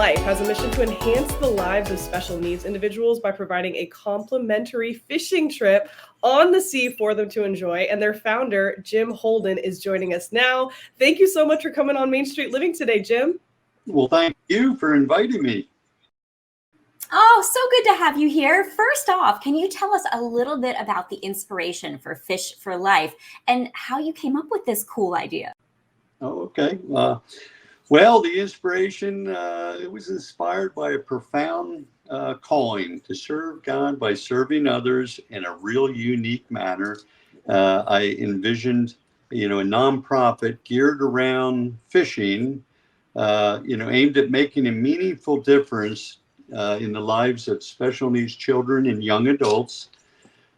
Life has a mission to enhance the lives of special needs individuals by providing a complimentary fishing trip on the sea for them to enjoy. And their founder, Jim Holden, is joining us now. Thank you so much for coming on Main Street Living today, Jim. Well, thank you for inviting me. Oh, so good to have you here. First off, can you tell us a little bit about the inspiration for Fish for Life and how you came up with this cool idea? Oh, okay. Well, the inspiration, it was inspired by a profound calling to serve God by serving others in a real unique manner. I envisioned, a nonprofit geared around fishing, aimed at making a meaningful difference in the lives of special needs children and young adults,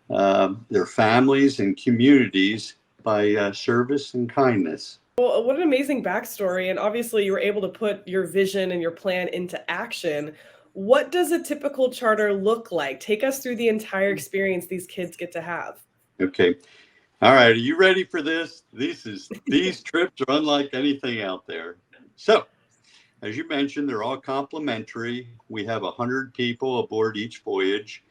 their families and communities by service and kindness. Well, what an amazing backstory. And obviously, you were able to put your vision and your plan into action. What does a typical charter look like? Take us through the entire experience these kids get to have. Okay. All right. Are you ready for this? These trips are unlike anything out there. So, as you mentioned, they're all complimentary. We have 100 people aboard each voyage,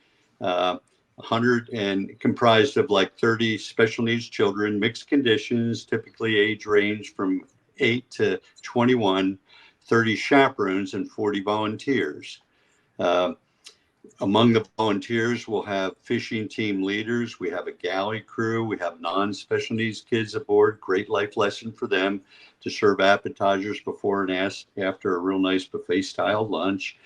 100 and comprised of like 30 special needs children, mixed conditions, typically age range from 8 to 21, 30 chaperones, and 40 volunteers. Among the volunteers, we'll have fishing team leaders. We have a galley crew. We have non-special needs kids aboard. Great life lesson for them to serve appetizers before and after a real nice buffet style lunch.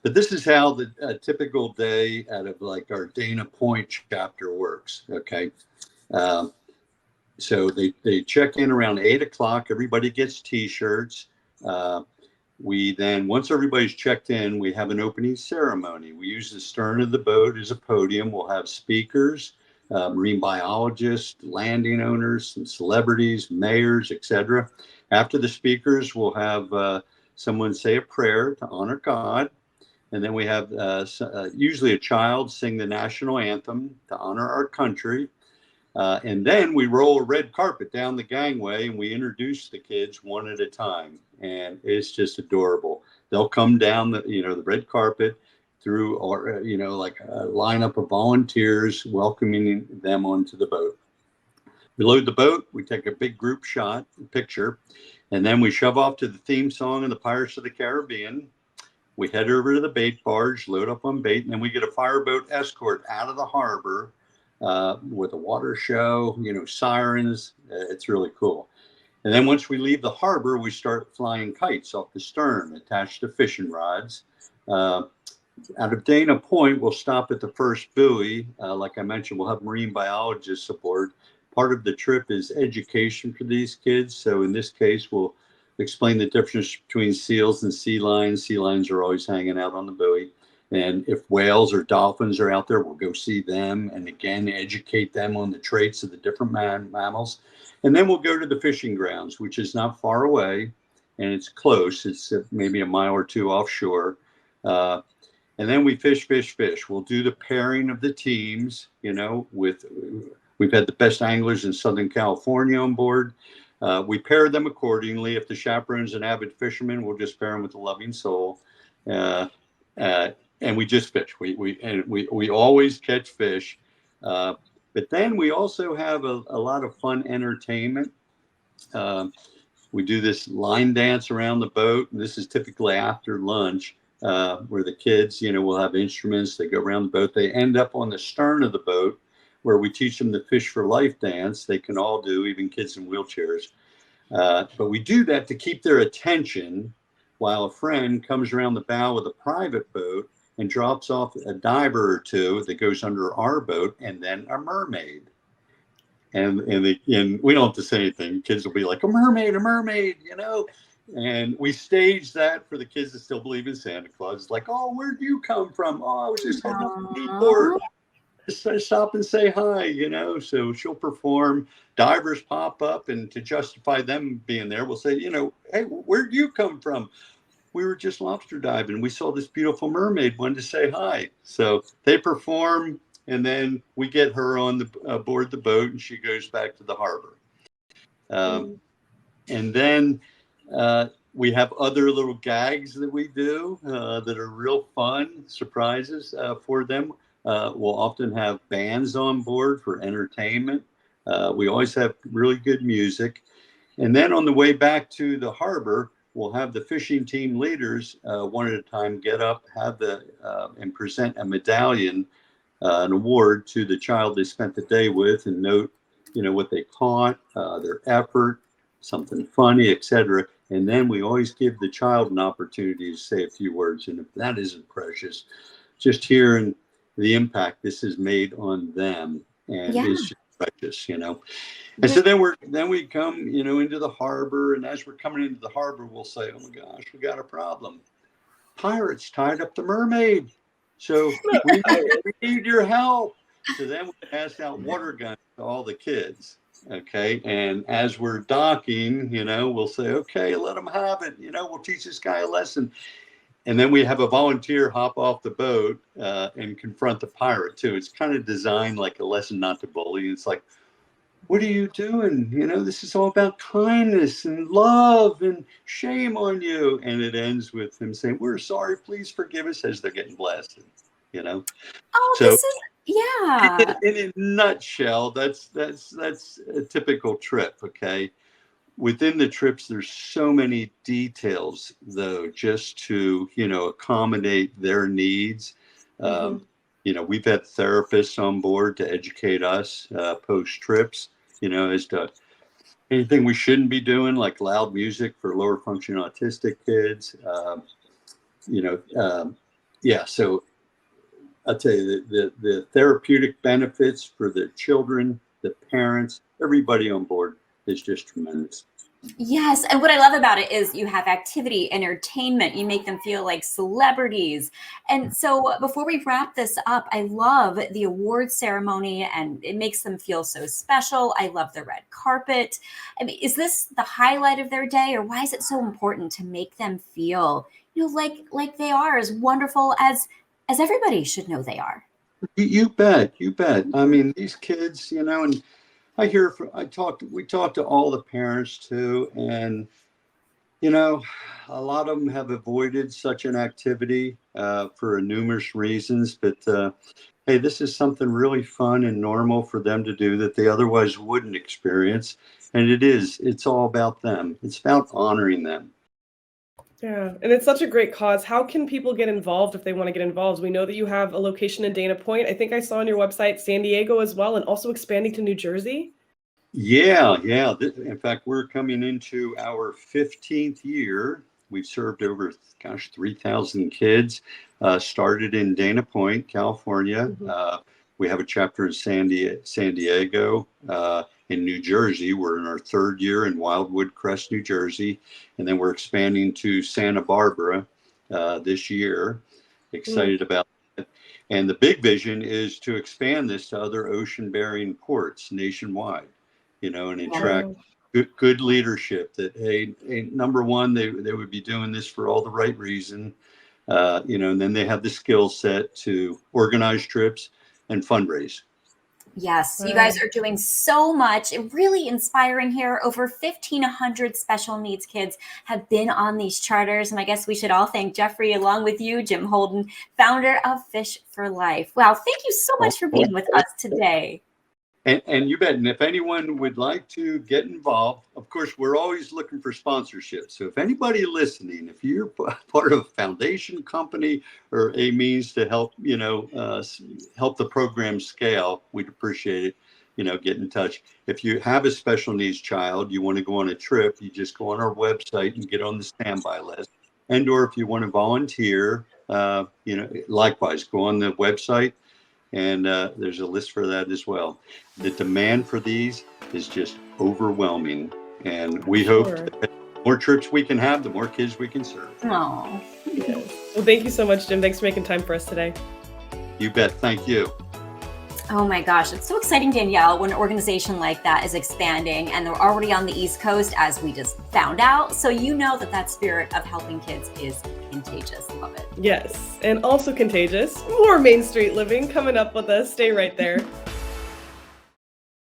But this is how the typical day out of like our Dana Point chapter works. Okay. So they check in around 8 o'clock. Everybody gets T-shirts. We then, once everybody's checked in, we have an opening ceremony. We use the stern of the boat as a podium. We'll have speakers, marine biologists, landing owners, some celebrities, mayors, etc. After the speakers, we'll have someone say a prayer to honor God. And then we have usually a child sing the national anthem to honor our country. And then we roll a red carpet down the gangway and we introduce the kids one at a time. And it's just adorable. They'll come down the red carpet through like a lineup of volunteers welcoming them onto the boat. We load the boat, we take a big group shot, picture, and then we shove off to the theme song of the Pirates of the Caribbean. We head over to the bait barge, load up on bait, and then we get a fireboat escort out of the harbor with a water show, sirens. It's really cool. And then once we leave the harbor, we start flying kites off the stern attached to fishing rods. Out of Dana Point, we'll stop at the first buoy. Like I mentioned, we'll have marine biologists aboard. Part of the trip is education for these kids. So in this case, we'll explain the difference between seals and sea lions. Sea lions are always hanging out on the buoy. And if whales or dolphins are out there, we'll go see them and again, educate them on the traits of the different mammals. And then we'll go to the fishing grounds, which is not far away and it's close. It's maybe a mile or two offshore. And then we fish. We'll do the pairing of the teams, we've had the best anglers in Southern California on board. We pair them accordingly. If the chaperone's an avid fisherman, we'll just pair him with a loving soul. And we just fish. We always catch fish. But then we also have a lot of fun entertainment. We do this line dance around the boat. And this is typically after lunch, where the kids, will have instruments. They go around the boat. They end up on the stern of the boat where we teach them the Fish for Life dance. They can all do, even kids in wheelchairs. But we do that to keep their attention while a friend comes around the bow with a private boat and drops off a diver or two that goes under our boat and then a mermaid. And we don't have to say anything. Kids will be like, a mermaid, And we stage that for the kids that still believe in Santa Claus. It's like, oh, where'd you come from? Oh, I was just heading up to Newport. Just stop and say hi, So she'll perform. Divers pop up, and to justify them being there, we'll say, hey, where'd you come from? We were just lobster diving. We saw this beautiful mermaid, wanted to say hi. So they perform, and then we get her on aboard the boat, and she goes back to the harbor. And then We have other little gags that we do that are real fun surprises for them. We'll often have bands on board for entertainment. We always have really good music. And then on the way back to the harbor, we'll have the fishing team leaders one at a time get up, have and present a medallion, an award to the child they spent the day with, and note, what they caught, their effort, something funny, etc. And then we always give the child an opportunity to say a few words. And if that isn't precious, just hearing the impact this has made on them, and it's just precious. And so then we come, into the harbor, and as we're coming into the harbor, we'll say, "Oh my gosh, we got a problem. Pirates tied up the mermaid. So we need your help." So then we pass out water guns to all the kids. Okay. And as we're docking, we'll say, "Okay, let them have it. We'll teach this guy a lesson." And then we have a volunteer hop off the boat and confront the pirate too. It's kind of designed like a lesson not to bully. It's like, "What are you doing? This is all about kindness and love, and shame on you." And it ends with him saying, "We're sorry, please forgive us," as they're getting blasted, Oh, So this is, yeah. in a nutshell, that's a typical trip. Okay. Within the trips, there's so many details, though, just to, accommodate their needs. We've had therapists on board to educate us post trips, as to anything we shouldn't be doing, like loud music for lower function autistic kids. So I'll tell you the therapeutic benefits for the children, the parents, everybody on board is just tremendous. Yes. And what I love about it is you have activity, entertainment, you make them feel like celebrities. And so before we wrap this up, I love the award ceremony, and it makes them feel so special. I love the red carpet. I mean, is this the highlight of their day, or why is it so important to make them feel, like they are as wonderful as everybody should know they are? You bet. I mean, these kids, and we talk to all the parents too, and a lot of them have avoided such an activity for numerous reasons. But hey, this is something really fun and normal for them to do that they otherwise wouldn't experience, and it's all about them. It's about honoring them. Yeah, and it's such a great cause. How can people get involved if they want to get involved? We know that you have a location in Dana Point. I think I saw on your website San Diego as well, and also expanding to New Jersey. Yeah. In fact, we're coming into our 15th year. We've served over, 3,000 kids. Started in Dana Point, California. We have a chapter in San Diego. In New Jersey, we're in our third year in Wildwood Crest, New Jersey, and then we're expanding to Santa Barbara this year. Excited about it. And the big vision is to expand this to other ocean-bearing ports nationwide. And attract good leadership that, hey, number one, they would be doing this for all the right reason, and then they have the skill set to organize trips and fundraise. Yes, you guys are doing so much. Really inspiring here. Over 1,500 special needs kids have been on these charters. And I guess we should all thank Jeffrey, along with you, Jim Holden, founder of Fish for Life. Wow, thank you so much for being with us today. And you bet. And if anyone would like to get involved, of course, we're always looking for sponsorships. So if anybody listening, if you're part of a foundation company or a means to help, help the program scale, we'd appreciate it. Get in touch. If you have a special needs child, you want to go on a trip, you just go on our website and get on the standby list. And or if you want to volunteer, likewise, go on the website. And there's a list for that as well. The demand for these is just overwhelming. And we hope that the more trips we can have, the more kids we can serve. Oh. Yes. Well, thank you so much, Jim. Thanks for making time for us today. You bet. Thank you. Oh my gosh, it's so exciting, Danielle, when an organization like that is expanding and they're already on the East Coast, as we just found out. So that spirit of helping kids is contagious. Love it. Yes, and also contagious. More Main Street living coming up with us. Stay right there.